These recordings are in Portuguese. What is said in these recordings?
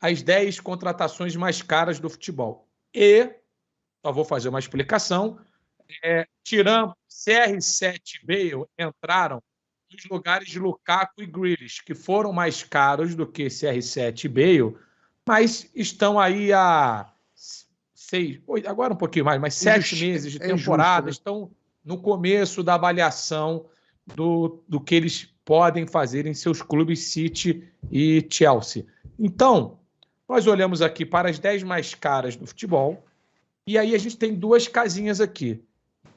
as 10 contratações mais caras do futebol. E, só vou fazer uma explicação, tirando CR7 e Bale, entraram nos lugares de Lukaku e Grealish, que foram mais caros do que CR7 e Bale, mas estão aí há 6, agora um pouquinho mais, mas 7 meses de temporada, justo, né? Estão no começo da avaliação do que eles podem fazer em seus clubes City e Chelsea. Então, nós olhamos aqui para as 10 mais caras do futebol, e aí a gente tem 2 casinhas aqui.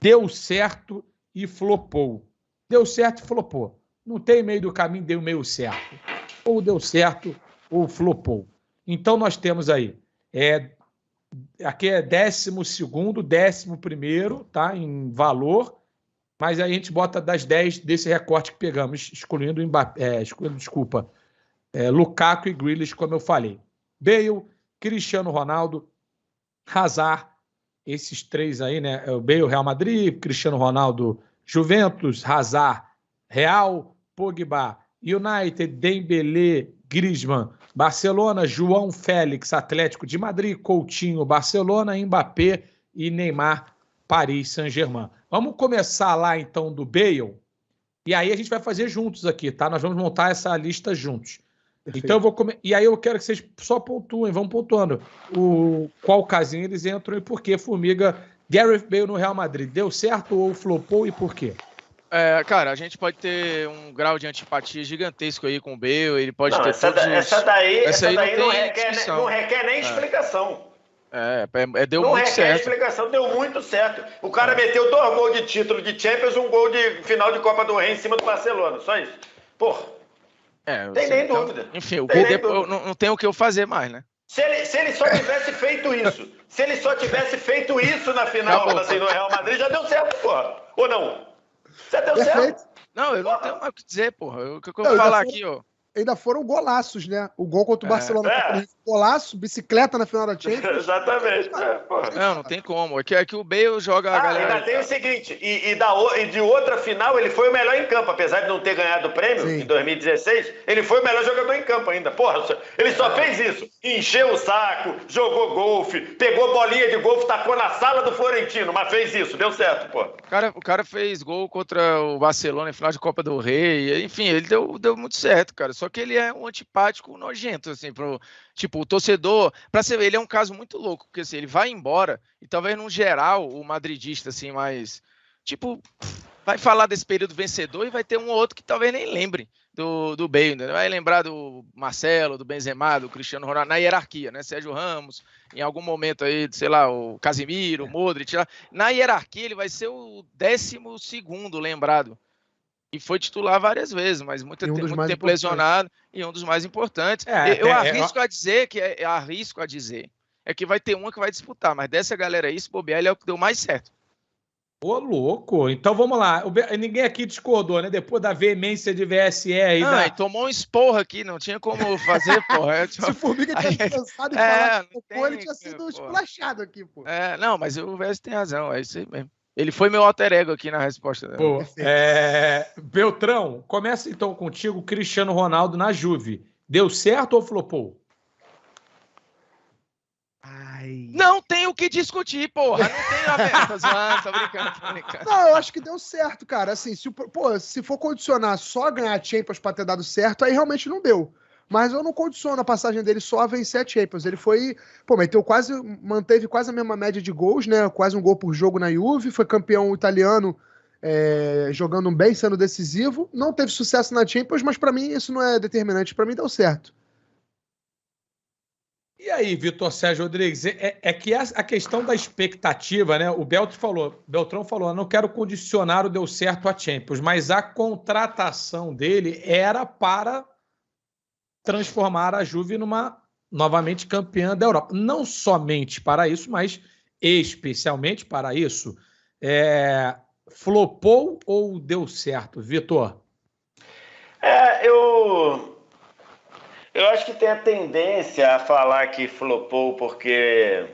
Deu certo e flopou. Deu certo e flopou. Não tem meio do caminho, deu meio certo. Ou deu certo ou flopou. Então nós temos aí, aqui é 12º, 11º, tá? Em valor, mas aí a gente bota das 10 desse recorte que pegamos, excluindo Lukaku e Grealish, como eu falei. Bale, Cristiano Ronaldo, Hazard, esses 3 aí, né? O Bale, Real Madrid, Cristiano Ronaldo, Juventus, Hazard, Real, Pogba, United, Dembélé, Griezmann, Barcelona, João Félix, Atlético de Madrid, Coutinho, Barcelona, Mbappé e Neymar, Paris Saint-Germain. Vamos começar lá, então, do Bale, e aí a gente vai fazer juntos aqui, tá? Nós vamos montar essa lista juntos. Perfeito. Então, e aí eu quero que vocês só pontuem, vão pontuando qual casinha eles entram e por que, Formiga. Gareth Bale no Real Madrid, deu certo ou flopou e por quê? Cara, a gente pode ter um grau de antipatia gigantesco aí com o Bale, ele pode ter essa daí não requer nem explicação. Deu muito certo. Não requer explicação, deu muito certo. O cara meteu 2 gols de título de Champions, 1 gol de final de Copa do Rei em cima do Barcelona, só isso. Porra, tem nem dúvida. Enfim, o gol depois não tem o que eu fazer mais, né? Se ele só tivesse feito isso, na final no Real Madrid, já deu certo, porra. Ou não? Já deu certo? Não, eu não tenho mais o que dizer, porra. O que eu vou falar aqui, ó. Ainda foram golaços, né? O gol contra o Barcelona. Golaço, bicicleta na final da Champions. Exatamente. Não tem como. É que o Bale joga a galera... Ainda tem o seguinte, e de outra final, ele foi o melhor em campo. Apesar de não ter ganhado o prêmio em 2016, ele foi o melhor jogador em campo ainda. Porra, ele só fez isso. Encheu o saco, jogou golfe, pegou bolinha de golfe, tacou na sala do Florentino, mas fez isso, deu certo, pô. O cara fez gol contra o Barcelona em final de Copa do Rei. Enfim, ele deu muito certo, cara. Só que ele é um antipático nojento, assim, o torcedor, pra ser, ele é um caso muito louco, porque assim, ele vai embora e talvez no geral o madridista, assim, mais, vai falar desse período vencedor e vai ter um ou outro que talvez nem lembre do Bale, né? Vai lembrar do Marcelo, do Benzema, do Cristiano Ronaldo, na hierarquia, né? Sérgio Ramos, em algum momento aí, sei lá, o Casemiro, o Modric, na hierarquia ele vai ser o 12º lembrado. E foi titular várias vezes, mas muito tempo lesionado e um dos mais importantes. Eu arrisco a dizer que vai ter uma que vai disputar, mas dessa galera aí, se bobear, ele é o que deu mais certo. Ô, louco! Então vamos lá. Ninguém aqui discordou, né? Depois da veemência de VSR. E tomou um esporro aqui, não tinha como fazer, porra. Se o Formiga tivesse pensado em falar que ele tinha sido esculachado aqui, pô. Não, mas o VS tem razão, é isso aí mesmo. Ele foi meu alter ego aqui na resposta dela. Beltrão, começa então contigo, Cristiano Ronaldo na Juve. Deu certo ou flopou? Não tem o que discutir, porra. Não tem tô brincando. Não, eu acho que deu certo, cara. Assim, se for condicionar só a ganhar a Champions pra ter dado certo, aí realmente não deu. Mas eu não condiciono a passagem dele só a vencer a Champions. Ele foi, manteve quase a mesma média de gols, né? Quase um gol por jogo na Juve, foi campeão italiano, jogando bem, sendo decisivo. Não teve sucesso na Champions, mas pra mim isso não é determinante. Pra mim deu certo. E aí, Vitor Sérgio Rodrigues, que a questão da expectativa, né? O Beltrão falou, não quero condicionar o deu certo a Champions, mas a contratação dele era para transformar a Juve novamente campeã da Europa. Não somente para isso, mas especialmente para isso. Flopou ou deu certo, Vitor? Eu acho que tem a tendência a falar que flopou porque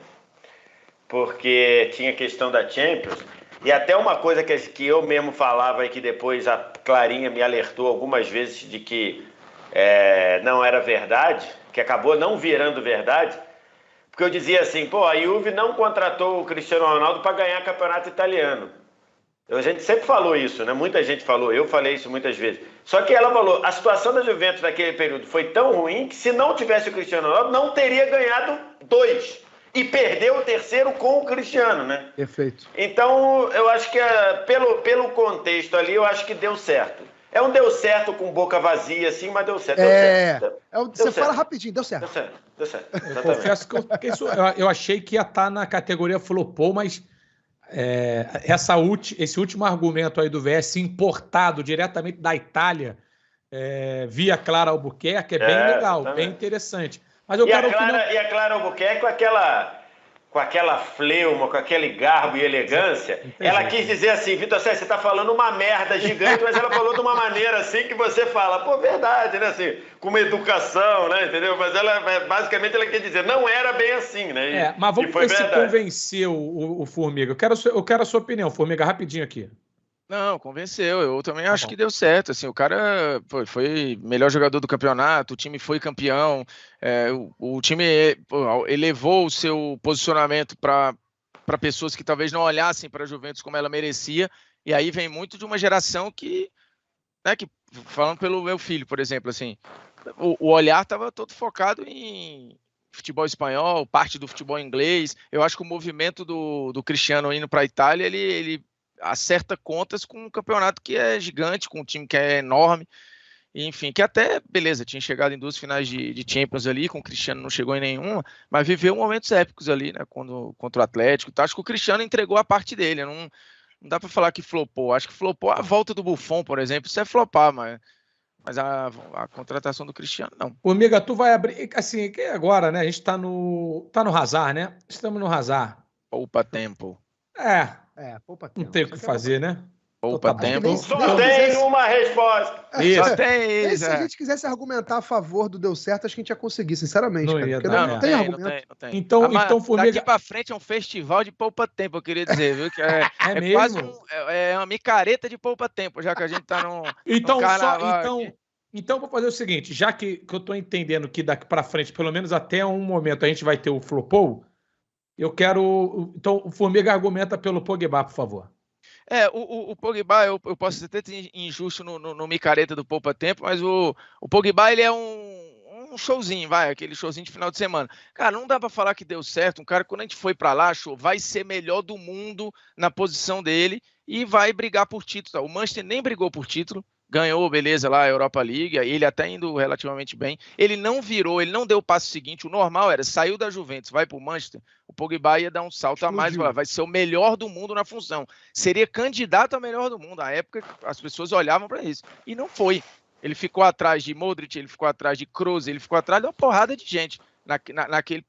tinha questão da Champions. E até uma coisa que eu mesmo falava e que depois a Clarinha me alertou algumas vezes de que não era verdade, que acabou não virando verdade, porque eu dizia assim, pô, a Juve não contratou o Cristiano Ronaldo para ganhar campeonato italiano. A gente sempre falou isso, né? Muita gente falou, eu falei isso muitas vezes. Só que ela falou, a situação da Juventus naquele período foi tão ruim que se não tivesse o Cristiano Ronaldo, não teria ganhado 2. E perdeu o terceiro com o Cristiano, né? Perfeito. Então, eu acho que pelo contexto ali, eu acho que deu certo. Deu certo com boca vazia, assim, mas deu certo. Você fala rapidinho, deu certo. Deu certo. Eu confesso que eu achei que ia estar na categoria flopou, mas esse último argumento aí do VS importado diretamente da Itália, via Clara Albuquerque, é bem legal, bem interessante. Mas eu quero e a Clara Albuquerque com aquela fleuma, com aquele garbo e elegância, ela quis dizer assim, Vitor Sérgio, você está falando uma merda gigante, mas ela falou de uma maneira assim que você fala, pô, verdade, né? Assim, com uma educação, né? Entendeu? Mas basicamente ela quer dizer, não era bem assim, né? Mas vamos ver se convenceu o Formiga. Eu quero a sua opinião, Formiga, rapidinho aqui. Não, convenceu. Eu também acho que deu certo. Assim, o cara foi melhor jogador do campeonato, o time foi campeão, o time elevou o seu posicionamento para pessoas que talvez não olhassem para a Juventus como ela merecia. E aí vem muito de uma geração que falando pelo meu filho, por exemplo, assim, o olhar estava todo focado em futebol espanhol, parte do futebol inglês. Eu acho que o movimento do Cristiano indo para a Itália, ele acerta contas com um campeonato que é gigante, com um time que é enorme, enfim, que até, beleza, tinha chegado em 2 finais de Champions ali, com o Cristiano não chegou em nenhuma, mas viveu momentos épicos ali, né, contra o Atlético. Então, acho que o Cristiano entregou a parte dele, não dá para falar que flopou, acho que flopou a volta do Buffon, por exemplo, isso é flopar, mas a contratação do Cristiano, não. Formiga, tu vai abrir, assim, que agora, né, a gente tá no Hazard, né, estamos no Hazard. Poupa tempo. Poupa tempo. Não tem o que fazer, né? Poupa tempo. Só tem uma resposta. Isso. Só tem isso. Se a gente quisesse argumentar a favor do deu certo, acho que a gente ia conseguir, sinceramente. Não cara, ia porque dar, não tem argumento. Não tem. Então, Formiga... Daqui pra frente é um festival de poupa tempo, eu queria dizer, viu? Que é quase uma micareta de poupa tempo, já que a gente tá no carnaval. Então, vou fazer o seguinte, já que eu tô entendendo que daqui pra frente, pelo menos até um momento, a gente vai ter o flopou, eu quero... Então, o Formiga argumenta pelo Pogba, por favor. O Pogba, eu posso ser até injusto no micareta do Poupa Tempo, mas o Pogba, ele é um showzinho, aquele showzinho de final de semana. Cara, não dá pra falar que deu certo. Um cara, quando a gente foi pra lá, achou, vai ser melhor do mundo na posição dele e vai brigar por título. O Manchester nem brigou por título. Ganhou, beleza, lá a Europa League, ele até indo relativamente bem. Ele não virou, ele não deu o passo seguinte. O normal era, saiu da Juventus, vai pro Manchester, o Pogba ia dar um salto a mais, vai ser o melhor do mundo na função. Seria candidato a melhor do mundo. Na época, as pessoas olhavam para isso. E não foi. Ele ficou atrás de Modric, ele ficou atrás de Kroos, ele ficou atrás de uma porrada de gente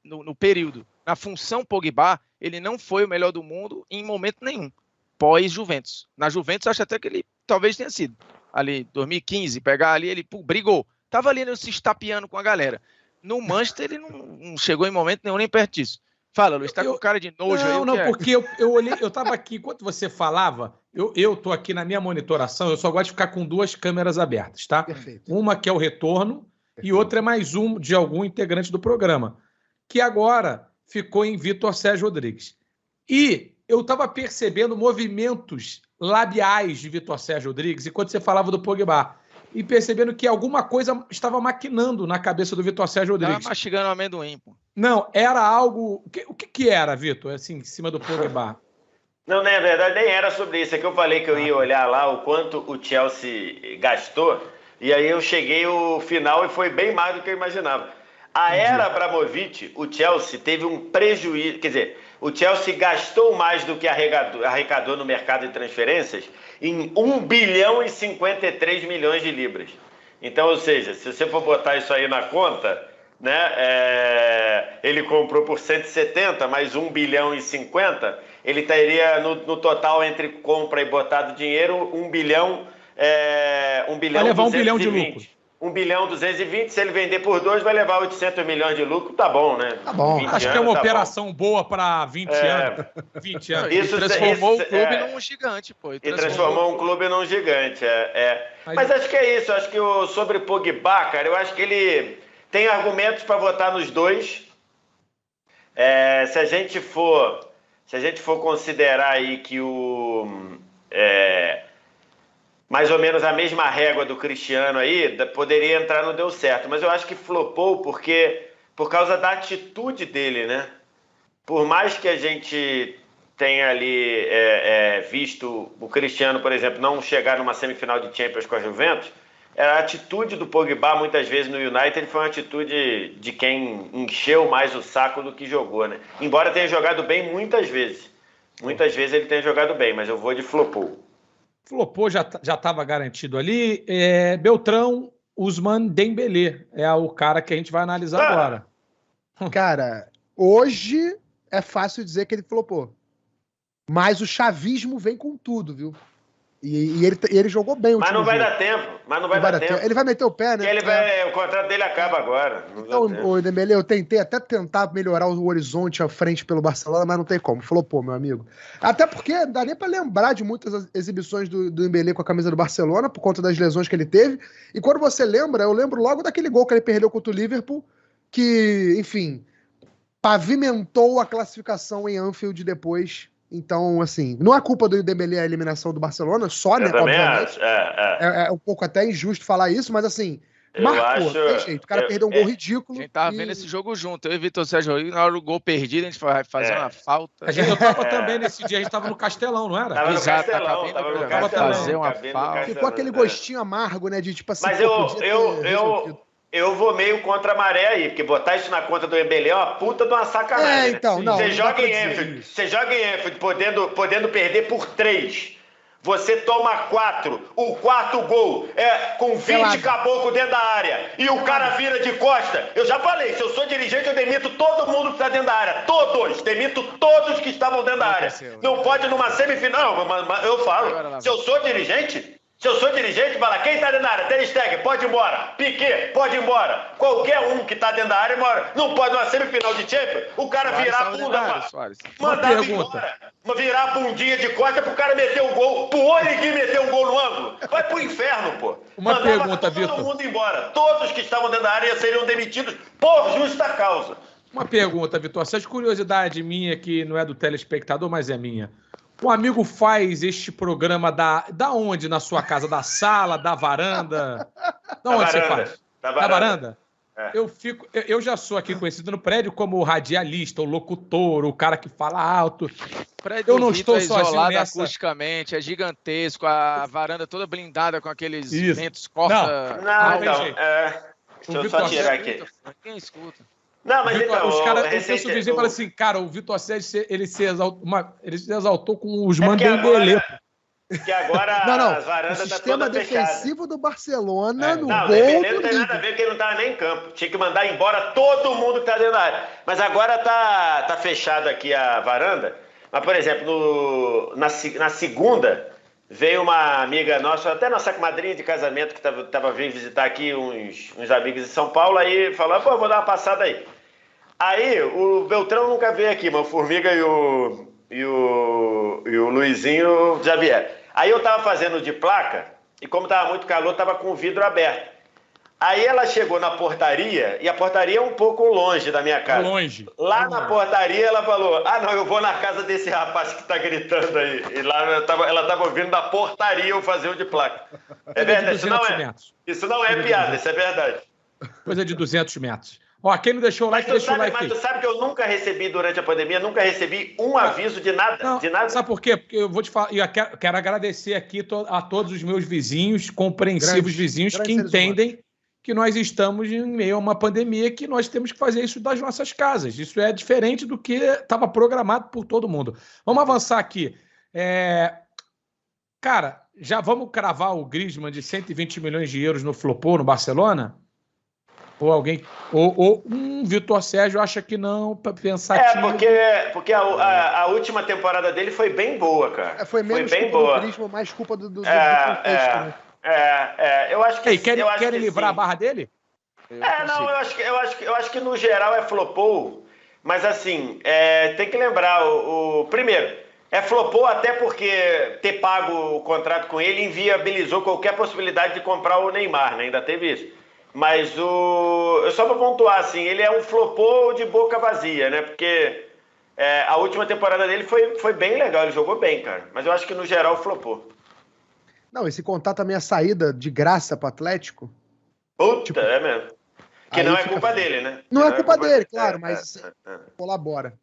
no período. Na função Pogba, ele não foi o melhor do mundo em momento nenhum. Pós-Juventus. Na Juventus, acho até que ele talvez tenha sido. Ali, 2015, pegar ali, ele brigou. Tava ali se estapeando com a galera. No Manchester, ele não chegou em momento nenhum nem perto disso. Fala, Luiz, tá com cara de nojo aí. Não, porque eu olhei, eu tava aqui, enquanto você falava, eu tô aqui na minha monitoração, eu só gosto de ficar com 2 câmeras abertas, tá? Perfeito. Uma que é o retorno e outra é mais um de algum integrante do programa, que agora ficou em Vitor Sérgio Rodrigues. E eu tava percebendo movimentos labiais de Vitor Sérgio Rodrigues enquanto você falava do Pogba. E percebendo que alguma coisa estava maquinando na cabeça do Vitor Sérgio Rodrigues. Estava mastigando amendoim, pô. Não, era algo... O que era, Vitor, assim, em cima do Pogba? Não, na verdade, nem era sobre isso. É que eu falei que eu ia olhar lá o quanto o Chelsea gastou, e aí eu cheguei ao final e foi bem mais do que eu imaginava. A era Abramovich, o Chelsea teve um prejuízo... Quer dizer, o Chelsea gastou mais do que arrecadou no mercado de transferências em 1 bilhão e 53 milhões de libras. Então, ou seja, se você for botar isso aí na conta, né, ele comprou por 170, mais 1 bilhão e 50, ele teria no total entre compra e botado dinheiro 1 bilhão... Vai levar 1 bilhão de lucro. 1 bilhão 220, se ele vender por 2, vai levar 800 milhões de lucro, tá bom, né? Tá bom. Acho que é uma operação boa para 20 anos. 20 anos. Isso transformou o clube num gigante, pô. E transformou um clube num gigante, Mas acho que é isso, acho que sobre o Pogba, cara, eu acho que ele tem argumentos para votar nos dois. Se a gente for considerar aí que mais ou menos a mesma régua do Cristiano aí, poderia entrar no deu certo. Mas eu acho que flopou por causa da atitude dele, né? Por mais que a gente tenha ali visto o Cristiano, por exemplo, não chegar numa semifinal de Champions com a Juventus, a atitude do Pogba, muitas vezes no United, foi uma atitude de quem encheu mais o saco do que jogou, né? Embora tenha jogado bem muitas vezes. Muitas vezes ele tem jogado bem, mas eu vou de flopou. Flopou, já estava garantido ali. Beltrão, Ousmane Dembélé é o cara que a gente vai analisar agora. Cara, hoje é fácil dizer que ele flopou. Mas o chavismo vem com tudo, viu? E ele jogou bem o Mas não vai jogo. dar tempo. Mas não vai dar tempo. Ele vai meter o pé, né? O contrato dele acaba agora. Então, o Dembélé, eu tentei até tentar melhorar o horizonte à frente pelo Barcelona, mas não tem como. Flopou, meu amigo. Até porque não dá nem pra lembrar de muitas exibições do Dembélé com a camisa do Barcelona, por conta das lesões que ele teve. E quando você lembra, eu lembro logo daquele gol que ele perdeu contra o Liverpool, que, enfim, pavimentou a classificação em Anfield depois. Então, assim, não é culpa do Dembélé a eliminação do Barcelona, só, né? Obviamente. É um pouco até injusto falar isso, mas assim, marcou, tem jeito. O cara perdeu um gol ridículo. A gente tava vendo esse jogo junto, eu e Vitor Sérgio, na hora do gol perdido, a gente vai fazer uma falta. Eu tava também nesse dia, a gente tava no Castelão, não era? Tava no Exato, Castelão, tava no Castelão. Fazer uma falta. Ficou aquele gostinho amargo, né, de tipo assim... Mas eu vou meio contra a maré aí, porque botar isso na conta do Dembélé é uma puta de uma sacanagem. Então, não. Você joga em Anfield, podendo perder por 3. Você toma 4. O quarto gol com 20 caboclos dentro da área. E o cara vira de costa. Eu já falei, se eu sou dirigente, eu demito todo mundo que está dentro da área. Todos. Demito todos que estavam dentro da área. Não pode numa semifinal. Mas eu falo, se eu sou dirigente, fala, quem tá dentro da área? Ter Stegen, pode ir embora. Piquet, pode ir embora. Qualquer um que tá dentro da área, embora. Não pode numa semifinal de Champions, o cara virar a bunda, mandar embora. Virar a bundinha de costa pro cara meter o gol, pro Origi meter um gol no ângulo. Vai pro inferno, pô. Uma pergunta, Vitor. Todo mundo embora. Todos que estavam dentro da área seriam demitidos por justa causa. Uma pergunta, Vitor. Essa curiosidade minha, que não é do telespectador, mas é minha. O amigo faz este programa da onde na sua casa? Da sala, da varanda? Da onde você faz? Da varanda? Eu já sou aqui conhecido no prédio como o radialista, o locutor, o cara que fala alto. Eu não estou sozinho nessa. Acusticamente, é gigantesco, a varanda toda blindada com aqueles ventos corta. Deixa eu só tirar aqui. Quem escuta? Não, mas então... Os caras, o seu vizinho fala assim, cara, o Vitor Sérgio, ele se exaltou com os Dembélé. Que agora a varanda o sistema defensivo do Barcelona no gol. Dembélé não tem nada a ver, porque ele não estava nem em campo. Tinha que mandar embora todo mundo que está dentro da área. Mas agora tá fechado aqui a varanda. Mas, por exemplo, na segunda, veio uma amiga nossa, até nossa madrinha de casamento, que estava vindo visitar aqui uns amigos de São Paulo, aí falou, pô, vou dar uma passada aí. Aí, o Beltrão nunca veio aqui, mas o Formiga e o Luizinho já vieram. Aí eu tava fazendo de placa, e como tava muito calor, tava com o vidro aberto. Aí ela chegou na portaria, e a portaria é um pouco longe da minha casa. Longe. Lá na portaria ela falou, não, eu vou na casa desse rapaz que tá gritando aí. E lá ela tava ouvindo da portaria eu fazer o de placa. É verdade, isso não é piada, isso é verdade. Coisa de 200 metros. Ó, quem não deixou o like, deixa o like. Mas tu sabe que eu nunca recebi durante a pandemia, nunca recebi um aviso de nada, de nada. Sabe por quê? Porque eu vou te falar, eu quero agradecer aqui a todos os meus vizinhos, compreensivos vizinhos, que entendem que nós estamos em meio a uma pandemia, que nós temos que fazer isso das nossas casas. Isso é diferente do que estava programado por todo mundo. Vamos avançar aqui. Cara, já vamos cravar o Griezmann de 120 milhões de euros no flopou, no Barcelona? Ou um Vitor Sérgio acha que não, para pensar porque a última temporada dele foi bem boa, cara. Foi menos culpa do Griezmann, mais culpa do contexto, né? Eu acho que... Querem livrar a barra dele? Eu acho que no geral é flopou, mas assim, tem que lembrar, primeiro, flopou até porque ter pago o contrato com ele inviabilizou qualquer possibilidade de comprar o Neymar, né? Ainda teve isso. Mas só para pontuar, assim, ele é um flopô de boca vazia, né? Porque a última temporada dele foi bem legal, ele jogou bem, cara. Mas eu acho que no geral flopou. Não, e se contar também a saída de graça pro Atlético... Puta, tipo, é mesmo. Que não é culpa dele, né? Não é culpa dele, claro, mas colabora.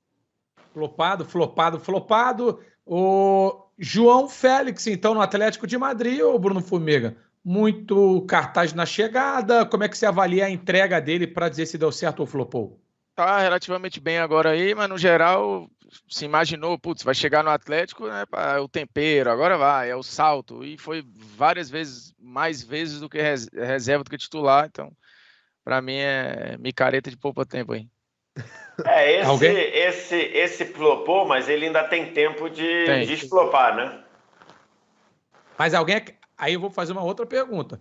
Flopado. O João Félix, então, no Atlético de Madrid, ou Bruno Formiga? Muito cartaz na chegada. Como é que você avalia a entrega dele para dizer se deu certo ou flopou? Tá relativamente bem agora aí, mas no geral se imaginou, putz, vai chegar no Atlético, né, o tempero, agora vai, é o salto, e foi várias vezes, mais vezes do que reserva do que titular, então para mim é micareta de poupa-tempo aí. Esse flopou, mas ele ainda tem tempo de desflopar, né? Mas aí eu vou fazer uma outra pergunta.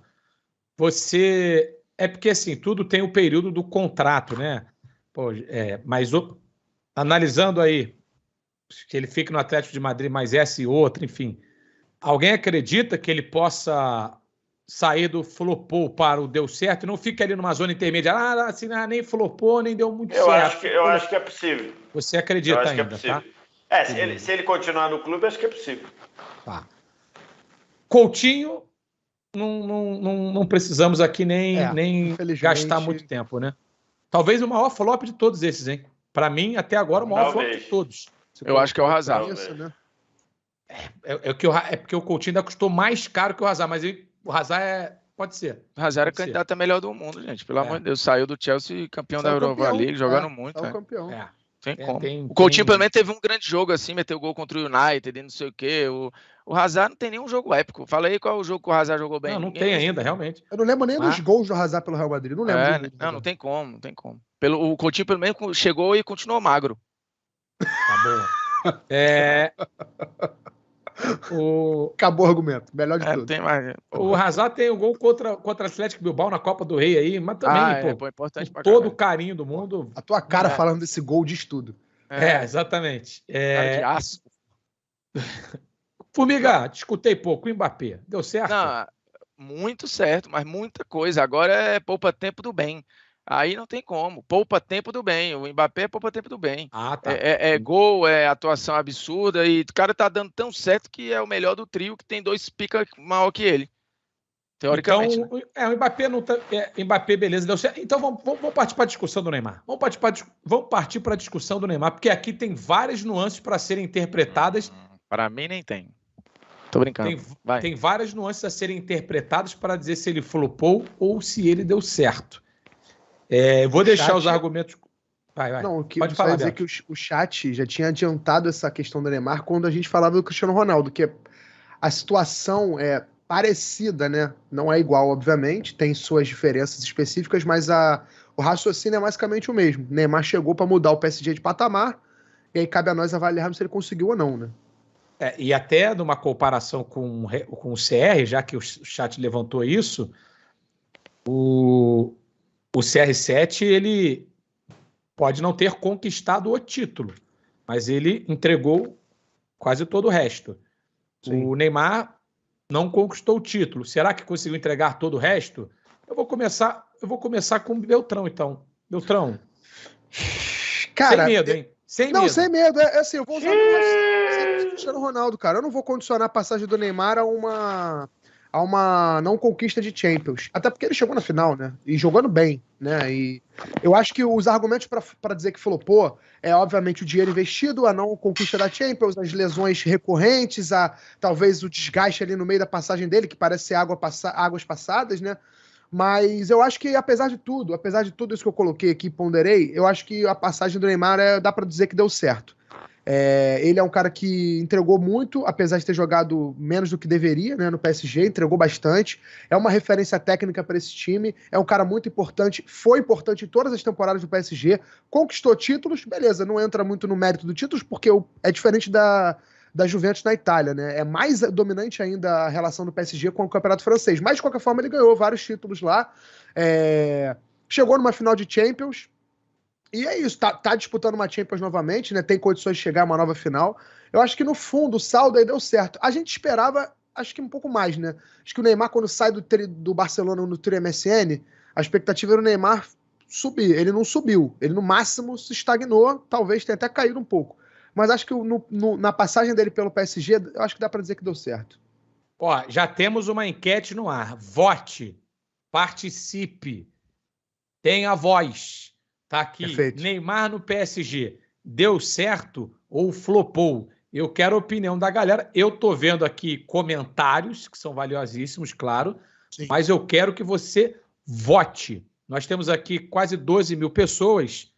É porque assim, tudo tem o período do contrato, né? Mas analisando aí, que ele fica no Atlético de Madrid, mas essa e outra, enfim. Alguém acredita que ele possa sair do flopou para o deu certo e não fica ali numa zona intermediária? Assim, nem flopou, nem deu muito certo. Eu acho que é possível. Você acredita ainda, tá? Se ele continuar no clube, acho que é possível. Tá. Coutinho, não precisamos aqui nem gastar muito tempo, né? Talvez o maior flop de todos esses, hein? Para mim, até agora, o maior flop de todos. Eu acho que é o Hazard. É porque o Coutinho ainda custou mais caro que o Hazard, mas o Hazard pode ser. O Hazard é candidato a melhor do mundo, gente. Pelo amor de Deus. Saiu do Chelsea, campeão da Europa League, jogando muito. Campeão. Tem como. O Coutinho, pelo menos, teve um grande jogo assim, meteu gol contra o United, não sei o quê. O Hazard não tem nenhum jogo épico. Fala aí qual é o jogo que o Hazard jogou bem. Não tem ainda, realmente. Eu não lembro nem dos gols do Hazard pelo Real Madrid. Não lembro. Não tem como. O Coutinho, pelo menos, chegou e continuou magro. Tá bom. Acabou o argumento. Melhor de tudo. Tem mais. O Hazard tem o gol contra o Atlético Bilbao na Copa do Rei aí, mas também, importante com todo o carinho do mundo. A tua cara falando desse gol diz tudo. Exatamente. Cara de aço. Formiga, te escutei pouco. O Mbappé, deu certo? Não, muito certo, mas muita coisa. Agora é poupa-tempo do bem. Aí não tem como. Poupa-tempo do bem. O Mbappé é poupa-tempo do bem. Ah, tá. É gol, é atuação absurda. E o cara tá dando tão certo que é o melhor do trio, que tem 2 pica maior que ele. Teoricamente. Então, né? O Mbappé não tá. Mbappé, beleza, deu certo. Então vamos partir para a discussão do Neymar. Vamos partir para a discussão do Neymar, porque aqui tem várias nuances para serem interpretadas. Para mim, nem tem. Tô brincando. Tem várias nuances a serem interpretadas para dizer se ele flopou ou se ele deu certo. Vou deixar os argumentos. Vai. Não, pode falar. Dizer que o chat já tinha adiantado essa questão do Neymar quando a gente falava do Cristiano Ronaldo, que a situação é parecida, né? Não é igual, obviamente, tem suas diferenças específicas, mas o raciocínio é basicamente o mesmo. Neymar chegou para mudar o PSG de patamar, e aí cabe a nós avaliarmos se ele conseguiu ou não, né? E até numa comparação com o CR, já que o chat levantou isso, o CR7 ele pode não ter conquistado o título, mas ele entregou quase todo o resto. Sim. O Neymar não conquistou o título. Será que conseguiu entregar todo o resto? Eu vou começar com o Beltrão, então. Beltrão. Cara, sem medo, hein? Sem medo. Assim, eu vou usar o Cristiano Ronaldo, cara. Eu não vou condicionar a passagem do Neymar a uma não conquista de Champions. Até porque ele chegou na final, né? E jogando bem, né? E eu acho que os argumentos para dizer que flopou é, obviamente, o dinheiro investido, a não conquista da Champions, as lesões recorrentes, talvez o desgaste ali no meio da passagem dele, que parece ser águas passadas, né? Mas eu acho que, apesar de tudo isso que eu coloquei aqui, ponderei, eu acho que a passagem do Neymar dá para dizer que deu certo. Ele é um cara que entregou muito, apesar de ter jogado menos do que deveria, né, no PSG, entregou bastante, é uma referência técnica para esse time, é um cara muito importante, foi importante em todas as temporadas do PSG, conquistou títulos, beleza, não entra muito no mérito do títulos, porque é diferente da Juventus na Itália, né, é mais dominante ainda a relação do PSG com o campeonato francês, mas de qualquer forma ele ganhou vários títulos lá, chegou numa final de Champions. E é isso, tá disputando uma Champions novamente, né? Tem condições de chegar a uma nova final. Eu acho que no fundo o saldo aí deu certo. A gente esperava, acho que um pouco mais, né? Acho que o Neymar, quando sai do Barcelona no Trio MSN, a expectativa era o Neymar subir. Ele não subiu. Ele, no máximo, se estagnou. Talvez tenha até caído um pouco. Mas acho que na passagem dele pelo PSG, eu acho que dá para dizer que deu certo. Ó, já temos uma enquete no ar. Vote. Participe. Tenha voz. Tá aqui. Perfeito. Neymar no PSG. Deu certo ou flopou? Eu quero a opinião da galera. Eu tô vendo aqui comentários, que são valiosíssimos, claro. Sim. Mas eu quero que você vote. Nós temos aqui quase 12 mil pessoas.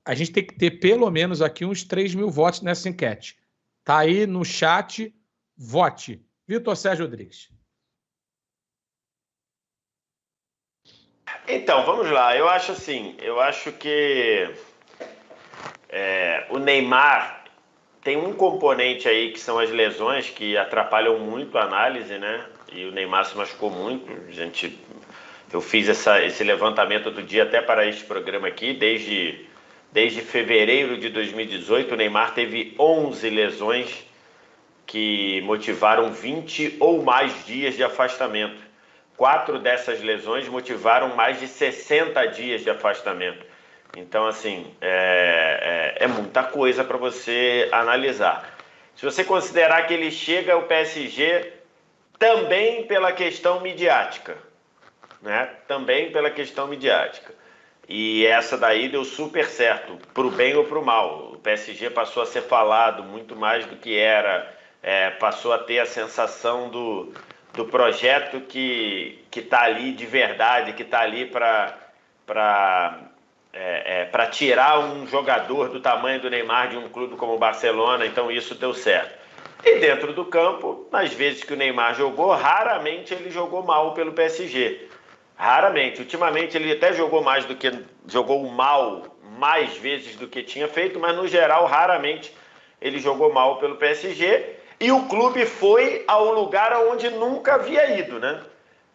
A gente tem que ter pelo menos aqui uns 3 mil votos nessa enquete. Tá aí no chat. Vote. Vitor Sérgio Rodrigues. Então, vamos lá. Eu acho assim, que o Neymar tem um componente aí que são as lesões que atrapalham muito a análise, né? E o Neymar se machucou muito. Eu fiz esse levantamento do dia até para este programa aqui. Desde fevereiro de 2018, o Neymar teve 11 lesões que motivaram 20 ou mais dias de afastamento. 4 dessas lesões motivaram mais de 60 dias de afastamento. Então, assim, é muita coisa para você analisar. Se você considerar que ele chega ao PSG também pela questão midiática, né? Também pela questão midiática. E essa daí deu super certo, para o bem ou para o mal. O PSG passou a ser falado muito mais do que era, passou a ter a sensação do projeto que está ali de verdade, que está ali para tirar um jogador do tamanho do Neymar de um clube como o Barcelona. Então isso deu certo. E dentro do campo, nas vezes que o Neymar jogou, raramente ele jogou mal pelo PSG. Raramente. Ultimamente ele até jogou mal mais vezes do que tinha feito, mas no geral raramente ele jogou mal pelo PSG. E o clube foi ao lugar onde nunca havia ido, né?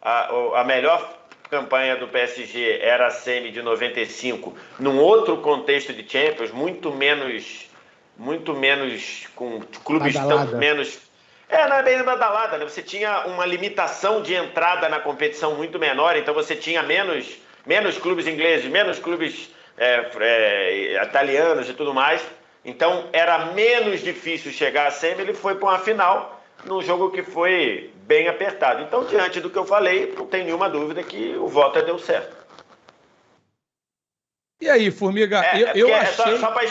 A melhor campanha do PSG era a semi de 95, num outro contexto de Champions, muito menos com clubes tão menos... não é bem badalada, né? Você tinha uma limitação de entrada na competição muito menor, então você tinha menos clubes ingleses, menos clubes italianos e tudo mais. Então era menos difícil chegar à semi, ele foi para uma final num jogo que foi bem apertado. Então, diante do que eu falei, não tem nenhuma dúvida que o voto deu certo. E aí, Formiga, eu achei... Só para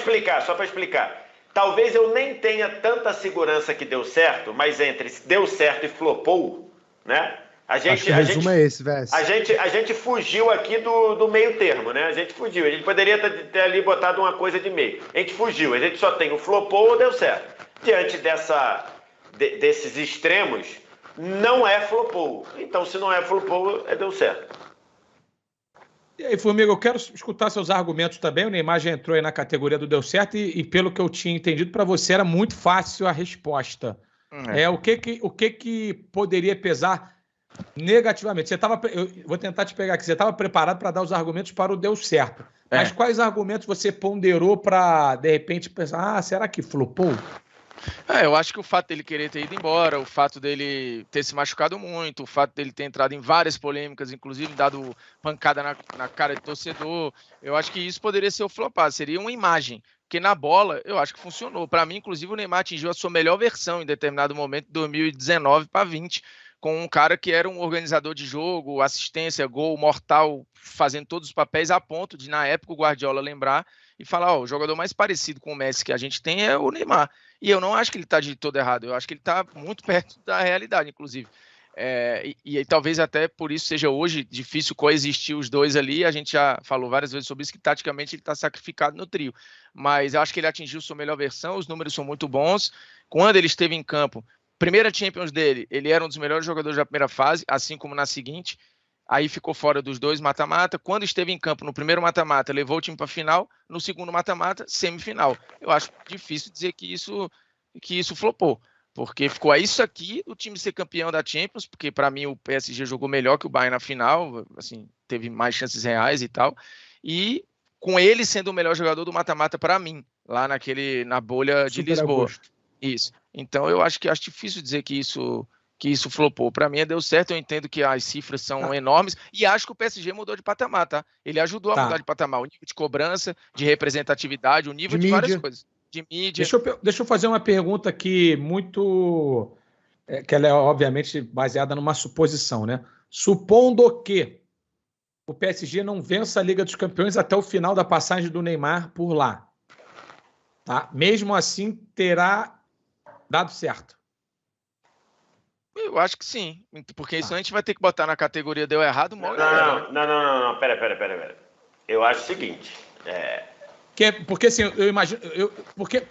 explicar. Talvez eu nem tenha tanta segurança que deu certo, mas entre deu certo e flopou, né? A gente fugiu aqui do meio termo, né? A gente poderia ter ali botado uma coisa de meio. A gente fugiu, a gente só tem o flopou ou deu certo. Diante desses extremos, não é flopou. Então, se não é flopou, deu certo. E aí, Formiga, eu quero escutar seus argumentos também. O Neymar já entrou aí na categoria do deu certo e pelo que eu tinha entendido, para você era muito fácil a resposta. O que poderia pesar negativamente? Eu vou tentar te pegar aqui. Você estava preparado para dar os argumentos para o deu certo. Mas quais argumentos você ponderou para, de repente, pensar, será que flopou? Eu acho que o fato dele querer ter ido embora, o fato dele ter se machucado muito, o fato dele ter entrado em várias polêmicas, inclusive dado pancada na cara de torcedor, eu acho que isso poderia ser o flopado, seria uma imagem. Porque na bola, eu acho que funcionou. Para mim, inclusive, o Neymar atingiu a sua melhor versão em determinado momento, de 2019 para 20, com um cara que era um organizador de jogo, assistência, gol, mortal, fazendo todos os papéis, a ponto de, na época, o Guardiola lembrar e falar, o jogador mais parecido com o Messi que a gente tem é o Neymar. E eu não acho que ele está de todo errado, eu acho que ele está muito perto da realidade, inclusive. E talvez até por isso seja hoje difícil coexistir os dois ali. A gente já falou várias vezes sobre isso, que taticamente ele está sacrificado no trio. Mas eu acho que ele atingiu sua melhor versão, os números são muito bons. Quando ele esteve em campo, primeira Champions dele, ele era um dos melhores jogadores da primeira fase, assim como na seguinte. Aí ficou fora dos dois mata-mata. Quando esteve em campo no primeiro mata-mata, levou o time para a final. No segundo mata-mata, semifinal. Eu acho difícil dizer que isso flopou. Porque ficou isso aqui, o time ser campeão da Champions, porque para mim o PSG jogou melhor que o Bayern na final, assim, teve mais chances reais e tal. E com ele sendo o melhor jogador do mata-mata para mim, lá na bolha de Lisboa. Isso. Então eu acho difícil dizer que que isso flopou. Para mim, deu certo. Eu entendo que as cifras são enormes e acho que o PSG mudou de patamar, tá? Ele ajudou a mudar de patamar. O nível de cobrança, de representatividade, o nível de várias coisas. De mídia. Deixa eu fazer uma pergunta aqui muito... que ela é, obviamente, baseada numa suposição, né? Supondo que o PSG não vença a Liga dos Campeões até o final da passagem do Neymar por lá, tá? Mesmo assim, terá dado certo. Eu acho que sim, porque isso a gente vai ter que botar na categoria deu errado, mal. Não, pera. Eu acho o seguinte, porque assim, eu imagino, por que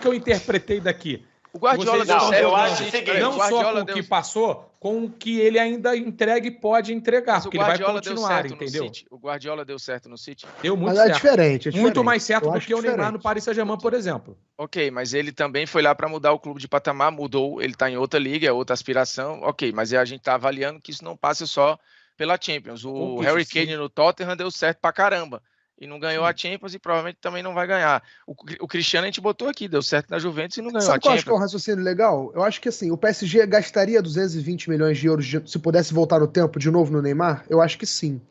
eu interpretei daqui? O Guardiola deu certo. Eu acho o seguinte, não só com o que passou, com o que ele ainda entrega e pode entregar, porque ele vai continuar, entendeu? O Guardiola deu certo no City. Deu muito certo. É diferente. Muito mais certo do que o Neymar no Paris Saint-Germain, por exemplo. Ok, mas ele também foi lá para mudar o clube de patamar, mudou, ele está em outra liga, é outra aspiração. Ok, mas a gente está avaliando que isso não passa só pela Champions. O Harry Kane no Tottenham deu certo pra caramba. E não ganhou a Champions e provavelmente também não vai ganhar. O Cristiano a gente botou aqui, deu certo na Juventus e não ganhou a Champions. Sabe qual eu acho que é um raciocínio legal? Eu acho que assim, o PSG gastaria 220 milhões de euros se pudesse voltar no tempo de novo no Neymar? Eu acho que sim.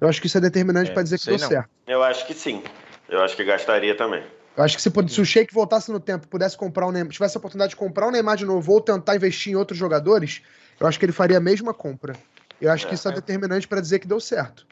Eu acho que isso é determinante para dizer que deu certo. Eu acho que sim. Eu acho que gastaria também. Eu acho que se o Sheik voltasse no tempo, pudesse comprar o Neymar, tivesse a oportunidade de comprar o Neymar de novo ou tentar investir em outros jogadores, eu acho que ele faria a mesma compra. Eu acho que isso é determinante para dizer que deu certo.